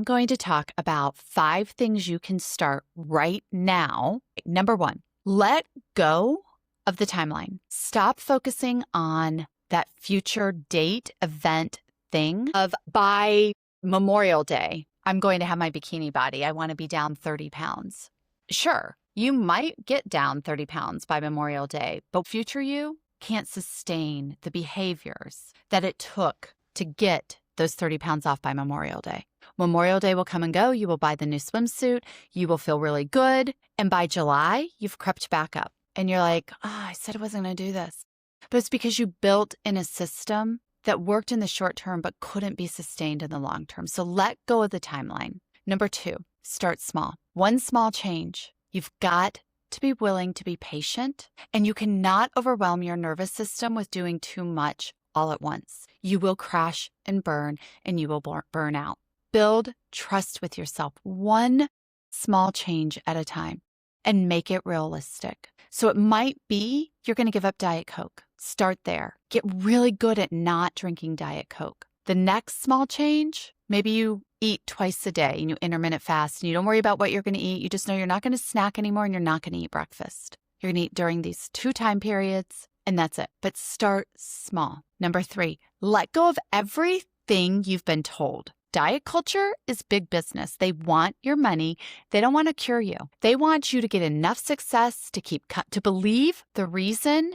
going to talk about 5 things you can start right now. Number 1, let go of the timeline. Stop focusing on that future date, event, thing of by Memorial Day, I'm going to have my bikini body. I want to be down 30 pounds. Sure, you might get down 30 pounds by Memorial Day, but future you can't sustain the behaviors that it took to get those 30 pounds off by Memorial Day. Memorial Day will come and go. You will buy the new swimsuit. You will feel really good. And by July, you've crept back up. And you're like, I said I wasn't going to do this. But it's because you built in a system that worked in the short term but couldn't be sustained in the long term. So let go of the timeline. Number 2, start small. One small change. You've got to be willing to be patient, and you cannot overwhelm your nervous system with doing too much all at once. You will crash and burn, and you will burn out. Build trust with yourself, one small change at a time, and make it realistic. So it might be you're going to give up Diet Coke. Start there. Get really good at not drinking Diet Coke. The next small change, maybe you eat twice a day and you intermittent fast and you don't worry about what you're going to eat. You just know you're not going to snack anymore and you're not going to eat breakfast. You're going to eat during these 2 time periods and that's it. But start small. Number 3, let go of everything you've been told. Diet culture is big business. They want your money. They don't want to cure you. They want you to get enough success to believe the reason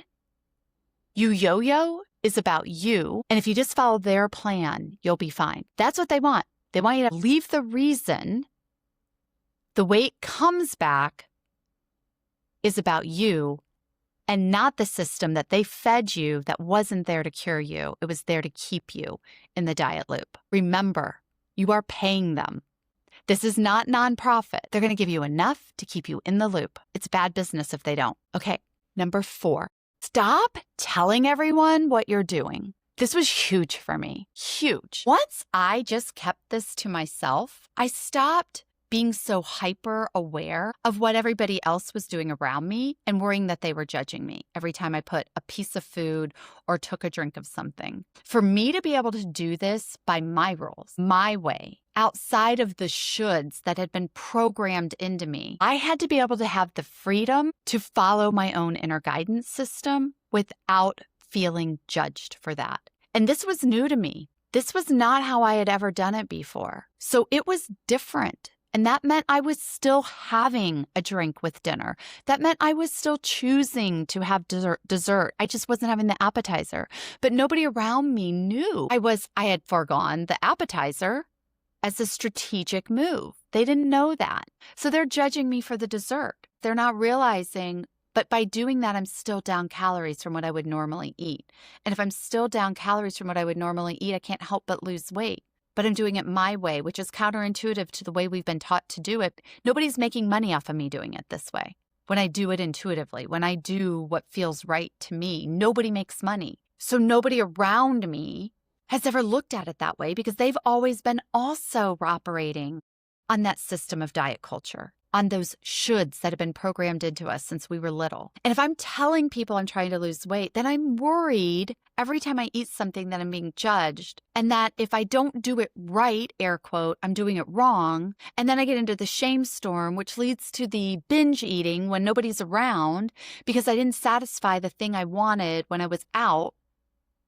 you yo-yo is about you. And if you just follow their plan, you'll be fine. That's what they want. They want you to believe the reason the way it comes back is about you and not the system that they fed you that wasn't there to cure you. It was there to keep you in the diet loop. Remember, you are paying them. This is not nonprofit. They're going to give you enough to keep you in the loop. It's bad business if they don't. Okay, number 4, stop telling everyone what you're doing. This was huge for me, huge. Once I just kept this to myself, I stopped being so hyper aware of what everybody else was doing around me and worrying that they were judging me every time I put a piece of food or took a drink of something. For me to be able to do this by my rules, my way, outside of the shoulds that had been programmed into me, I had to be able to have the freedom to follow my own inner guidance system without feeling judged for that. And this was new to me. This was not how I had ever done it before. So it was different. And that meant I was still having a drink with dinner. That meant I was still choosing to have dessert. I just wasn't having the appetizer. But nobody around me knew I had foregone the appetizer as a strategic move. They didn't know that. So they're judging me for the dessert. They're not realizing, but by doing that, I'm still down calories from what I would normally eat. And if I'm still down calories from what I would normally eat, I can't help but lose weight. But I'm doing it my way, which is counterintuitive to the way we've been taught to do it. Nobody's making money off of me doing it this way. When I do it intuitively, when I do what feels right to me, nobody makes money. So nobody around me has ever looked at it that way because they've always been also operating on that system of diet culture, on those shoulds that have been programmed into us since we were little. And if I'm telling people I'm trying to lose weight, then I'm worried every time I eat something that I'm being judged, and that if I don't do it right, air quote, I'm doing it wrong. And then I get into the shame storm, which leads to the binge eating when nobody's around because I didn't satisfy the thing I wanted when I was out.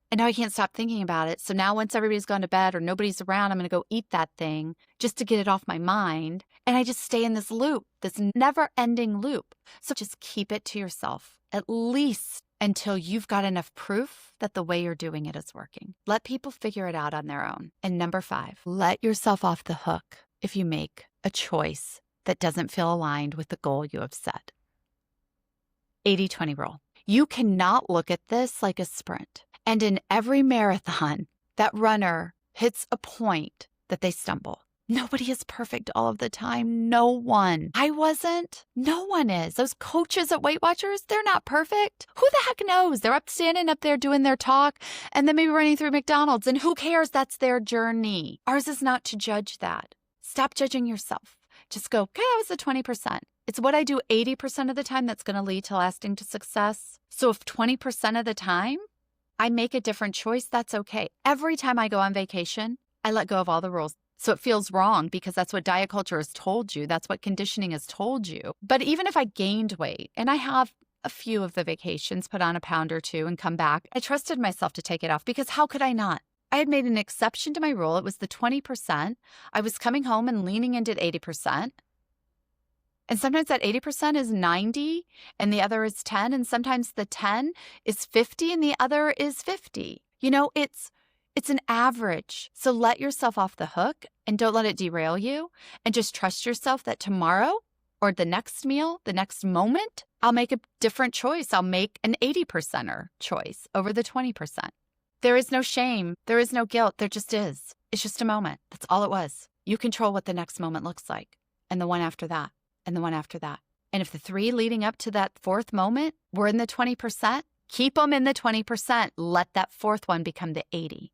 And now I can't stop thinking about it. So now once everybody's gone to bed or nobody's around, I'm going to go eat that thing just to get it off my mind. And I just stay in this loop, this never-ending loop. So just keep it to yourself, at least until you've got enough proof that the way you're doing it is working. Let people figure it out on their own. And number 5, let yourself off the hook if you make a choice that doesn't feel aligned with the goal you have set. 80-20 rule. You cannot look at this like a sprint. And in every marathon, that runner hits a point that they stumble. Nobody is perfect all of the time. No one. I wasn't. No one is. Those coaches at Weight Watchers, they're not perfect. Who the heck knows? They're standing up there doing their talk and then maybe running through McDonald's. And who cares? That's their journey. Ours is not to judge that. Stop judging yourself. Just go, okay, that was the 20%. It's what I do 80% of the time that's going to lead to lasting to success. So if 20% of the time I make a different choice, that's okay. Every time I go on vacation, I let go of all the rules. So it feels wrong because that's what diet culture has told you. That's what conditioning has told you. But even if I gained weight, and I have a few of the vacations, put on a pound or two and come back, I trusted myself to take it off because how could I not? I had made an exception to my rule. It was the 20%. I was coming home and leaning into 80%. And sometimes that 80% is 90 and the other is 10. And sometimes the 10 is 50 and the other is 50. You know, it's an average. So let yourself off the hook and don't let it derail you. And just trust yourself that tomorrow or the next meal, the next moment, I'll make a different choice. I'll make an 80%er choice over the 20%. There is no shame. There is no guilt. There just is. It's just a moment. That's all it was. You control what the next moment looks like and the one after that. And the one after that. And if the 3 leading up to that 4th moment were in the 20%, keep them in the 20%. Let that 4th one become the 80.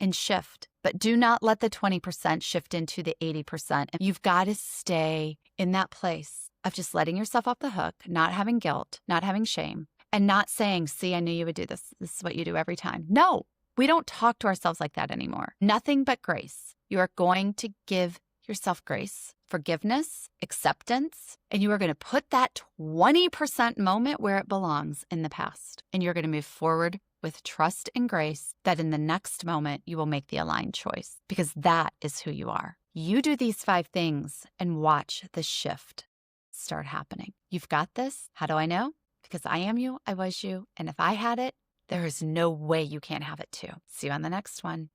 And shift. But do not let the 20% shift into the 80%. You've got to stay in that place of just letting yourself off the hook, not having guilt, not having shame, and not saying, see, I knew you would do this. This is what you do every time. No, we don't talk to ourselves like that anymore. Nothing but grace. You are going to give yourself grace, forgiveness, acceptance, and you are going to put that 20% moment where it belongs in the past. And you're going to move forward with trust and grace that in the next moment you will make the aligned choice because that is who you are. You do these 5 things and watch the shift start happening. You've got this. How do I know? Because I am you, I was you, and if I had it, there is no way you can't have it too. See you on the next one.